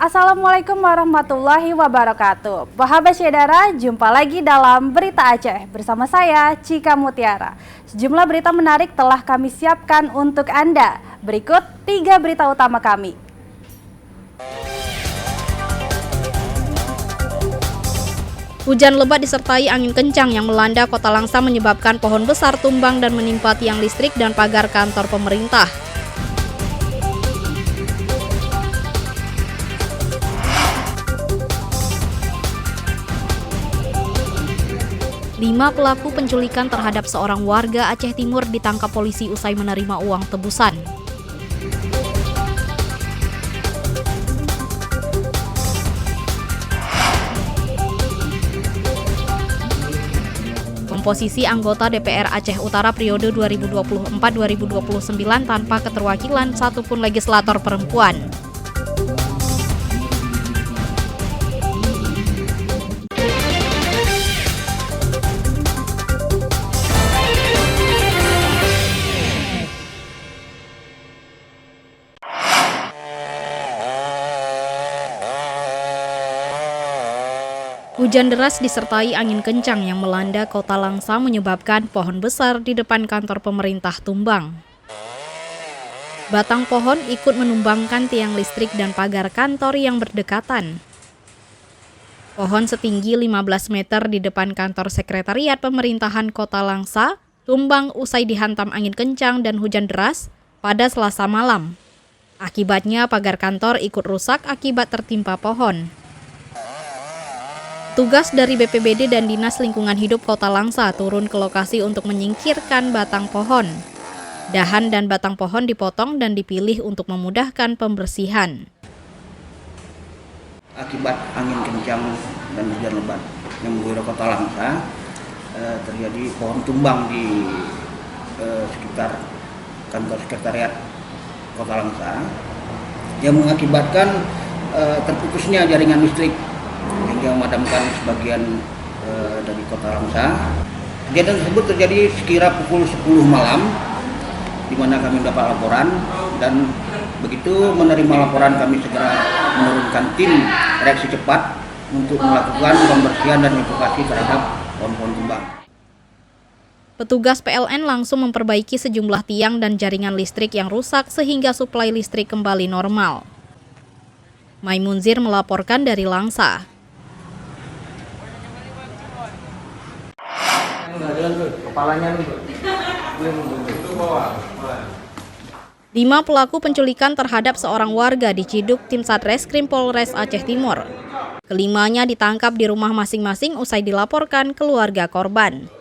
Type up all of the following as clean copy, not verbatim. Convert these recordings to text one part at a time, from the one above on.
Assalamualaikum warahmatullahi wabarakatuh. Sahabat Syedara, jumpa lagi dalam Berita Aceh bersama saya, Cika Mutiara. Sejumlah berita menarik telah kami siapkan untuk Anda. Berikut 3 berita utama kami. Hujan lebat disertai angin kencang yang melanda Kota Langsa menyebabkan pohon besar tumbang dan menimpa tiang listrik dan pagar kantor pemerintah. 5 pelaku penculikan terhadap seorang warga Aceh Timur ditangkap polisi usai menerima uang tebusan. Komposisi anggota DPR Aceh Utara periode 2024-2029 tanpa keterwakilan satupun legislator perempuan. Hujan deras disertai angin kencang yang melanda Kota Langsa menyebabkan pohon besar di depan kantor pemerintah tumbang. Batang pohon ikut menumbangkan tiang listrik dan pagar kantor yang berdekatan. Pohon setinggi 15 meter di depan kantor sekretariat pemerintahan Kota Langsa tumbang usai dihantam angin kencang dan hujan deras pada Selasa malam. Akibatnya pagar kantor ikut rusak akibat tertimpa pohon. Tugas dari BPBD dan Dinas Lingkungan Hidup Kota Langsa turun ke lokasi untuk menyingkirkan batang pohon. Dahan dan batang pohon dipotong dan dipilih untuk memudahkan pembersihan. Akibat angin kencang dan hujan lebat yang mengguyur Kota Langsa, terjadi pohon tumbang di sekitar kantor sekretariat Kota Langsa yang mengakibatkan terputusnya jaringan listrik hingga memadamkan sebagian dari Kota Langsa. Kejadian tersebut terjadi sekira pukul 10 malam, di mana kami mendapat laporan, dan begitu menerima laporan kami segera menurunkan tim reaksi cepat untuk melakukan pembersihan dan evakuasi terhadap pohon-pohon tumbang. Petugas PLN langsung memperbaiki sejumlah tiang dan jaringan listrik yang rusak sehingga suplai listrik kembali normal. Maimunzir melaporkan dari Langsa. 5 pelaku penculikan terhadap seorang warga diciduk tim Satreskrim Polres Aceh Timur. Kelimanya ditangkap di rumah masing-masing usai dilaporkan keluarga korban.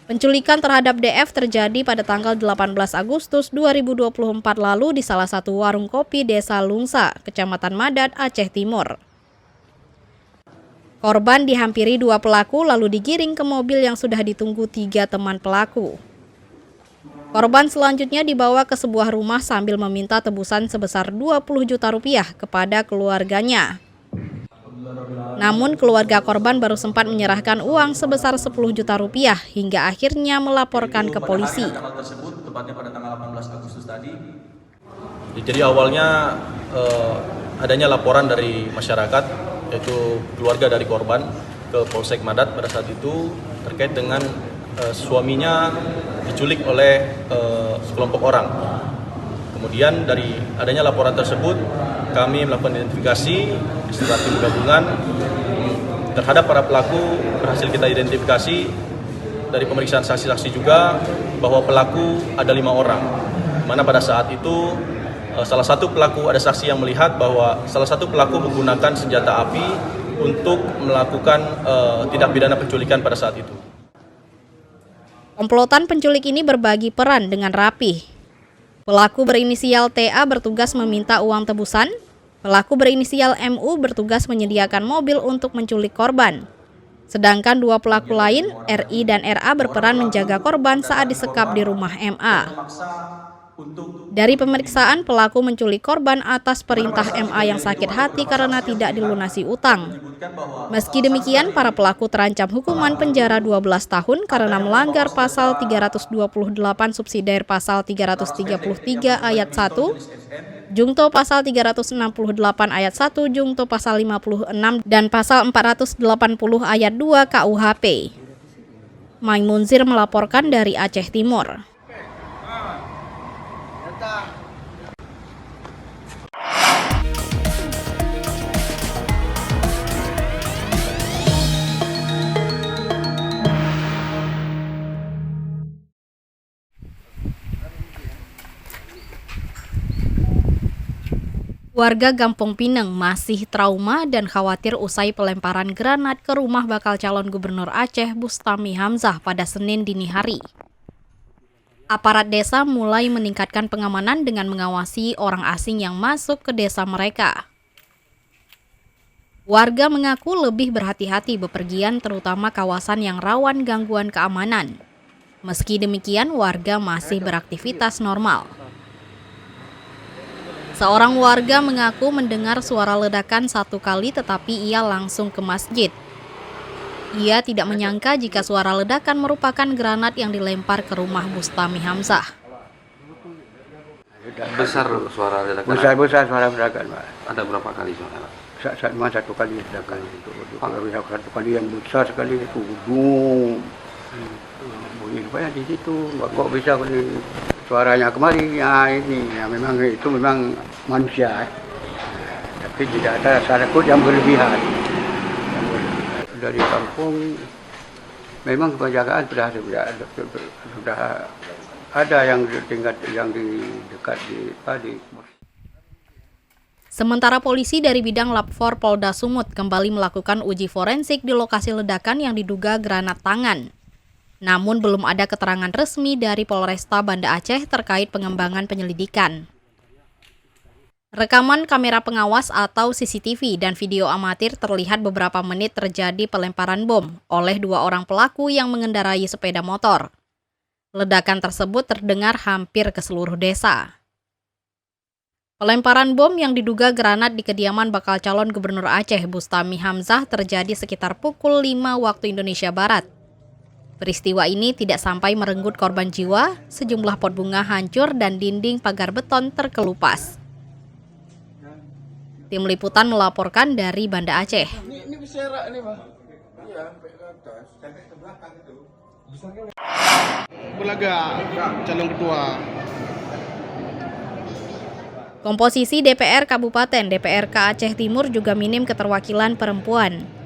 Penculikan terhadap DF terjadi pada tanggal 18 Agustus 2024 lalu di salah satu warung kopi Desa Lungsa, Kecamatan Madat, Aceh Timur. Korban dihampiri 2 pelaku lalu digiring ke mobil yang sudah ditunggu 3 teman pelaku. Korban selanjutnya dibawa ke sebuah rumah sambil meminta tebusan sebesar 20 juta rupiah kepada keluarganya. Namun keluarga korban baru sempat menyerahkan uang sebesar 10 juta rupiah hingga akhirnya melaporkan ke polisi. Tepatnya pada tanggal 18 Agustus tadi. Jadi awalnya adanya laporan dari masyarakat, yaitu keluarga dari korban, ke Polsek Madat pada saat itu terkait dengan suaminya diculik oleh sekelompok orang. Kemudian dari adanya laporan tersebut, kami melakukan identifikasi di setelah tim gabungan terhadap para pelaku. Berhasil kita identifikasi dari pemeriksaan saksi-saksi juga bahwa pelaku ada 5 orang. Mana pada saat itu salah satu pelaku, ada saksi yang melihat bahwa salah satu pelaku menggunakan senjata api untuk melakukan tindak pidana penculikan pada saat itu. Komplotan penculik ini berbagi peran dengan rapih. Pelaku berinisial TA bertugas meminta uang tebusan. Pelaku berinisial MU bertugas menyediakan mobil untuk menculik korban. Sedangkan 2 pelaku lain, RI dan RA, berperan menjaga korban saat disekap di rumah MA. Dari pemeriksaan, pelaku menculik korban atas perintah MA yang sakit hati karena tidak dilunasi utang. Meski demikian, para pelaku terancam hukuman penjara 12 tahun karena melanggar pasal 328 subsidiar pasal 333 ayat 1, Jungto pasal 368 ayat 1, Jungto pasal 56 dan pasal 480 ayat 2 KUHP. Maimunzir melaporkan dari Aceh Timur. Warga Gampong Pineng masih trauma dan khawatir usai pelemparan granat ke rumah bakal calon gubernur Aceh Bustami Hamzah pada Senin dini hari. Aparat desa mulai meningkatkan pengamanan dengan mengawasi orang asing yang masuk ke desa mereka. Warga mengaku lebih berhati-hati bepergian terutama kawasan yang rawan gangguan keamanan. Meski demikian, warga masih beraktivitas normal. Seorang warga mengaku mendengar suara ledakan 1 kali tetapi ia langsung ke masjid. Ia tidak menyangka jika suara ledakan merupakan granat yang dilempar ke rumah Bustami Hamzah. Besar suara ledakan? Besar suara ledakan, Pak. Ada berapa kali suara? Satu kali ledakan itu. Satu kali yang besar sekali itu. Boom. Bunyi rupanya di situ. Kok bisa suaranya kemari? Ya ini, ya memang itu memang manusia. Tapi tidak ada takut yang berlebihan. Dari kampung memang penjagaan sudah ada yang di dekat di tadi. Sementara polisi dari bidang Lab 4 Polda Sumut kembali melakukan uji forensik di lokasi ledakan yang diduga granat tangan. Namun belum ada keterangan resmi dari Polresta Banda Aceh terkait pengembangan penyelidikan. Rekaman kamera pengawas atau CCTV dan video amatir terlihat beberapa menit terjadi pelemparan bom oleh 2 orang pelaku yang mengendarai sepeda motor. Ledakan tersebut terdengar hampir ke seluruh desa. Pelemparan bom yang diduga granat di kediaman bakal calon gubernur Aceh Bustami Hamzah terjadi sekitar pukul 5 waktu Indonesia Barat. Peristiwa ini tidak sampai merenggut korban jiwa, sejumlah pot bunga hancur dan dinding pagar beton terkelupas. Tim Liputan melaporkan dari Banda Aceh. Ini berserak ini, Pak. Iya, sampai ke atas. Sampai ke belakang itu. Belaga calon ketua. Komposisi DPR Kabupaten DPRK Aceh Timur juga minim keterwakilan perempuan.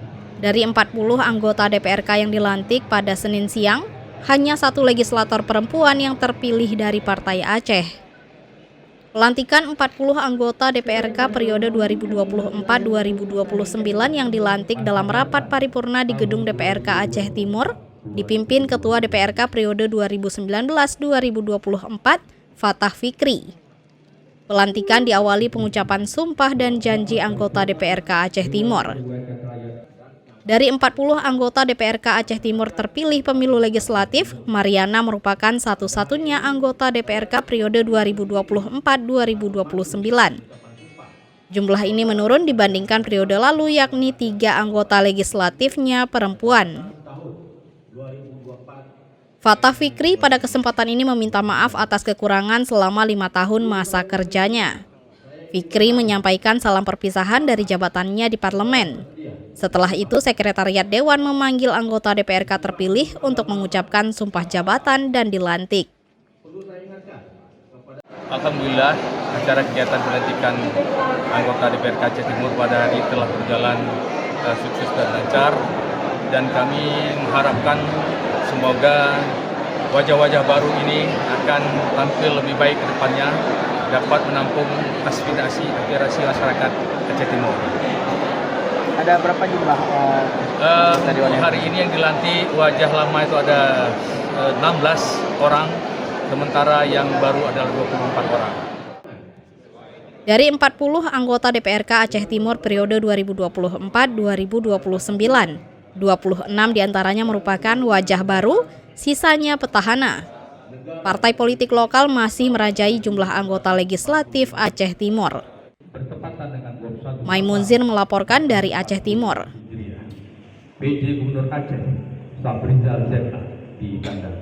Dari 40 anggota DPRK yang dilantik pada Senin siang, hanya 1 legislator perempuan yang terpilih dari Partai Aceh. Pelantikan 40 anggota DPRK periode 2024-2029 yang dilantik dalam rapat paripurna di gedung DPRK Aceh Timur dipimpin Ketua DPRK periode 2019-2024 Fatah Fikri. Pelantikan diawali pengucapan sumpah dan janji anggota DPRK Aceh Timur. Dari 40 anggota DPRK Aceh Timur terpilih pemilu legislatif, Mariana merupakan satu-satunya anggota DPRK periode 2024-2029. Jumlah ini menurun dibandingkan periode lalu, yakni 3 anggota legislatifnya perempuan. Fatah Fikri pada kesempatan ini meminta maaf atas kekurangan selama 5 tahun masa kerjanya. Fikri menyampaikan salam perpisahan dari jabatannya di parlemen. Setelah itu, Sekretariat Dewan memanggil anggota DPRK terpilih untuk mengucapkan sumpah jabatan dan dilantik. Alhamdulillah, acara kegiatan pelantikan anggota DPRK Aceh Timur pada hari telah berjalan sukses dan lancar, dan kami mengharapkan semoga wajah-wajah baru ini akan tampil lebih baik ke depannya, dapat menampung aspirasi masyarakat Aceh Timur. Ada berapa jumlah hari ini yang dilantik wajah lama itu ada 16 orang, sementara yang baru adalah 24 orang. Dari 40 anggota DPRK Aceh Timur periode 2024-2029, 26 diantaranya merupakan wajah baru, sisanya petahana. Partai politik lokal masih merajai jumlah anggota legislatif Aceh Timur. Maimunzir melaporkan dari Aceh Timur. PJ Gubernur Aceh, Saprizal ZA di Kandang.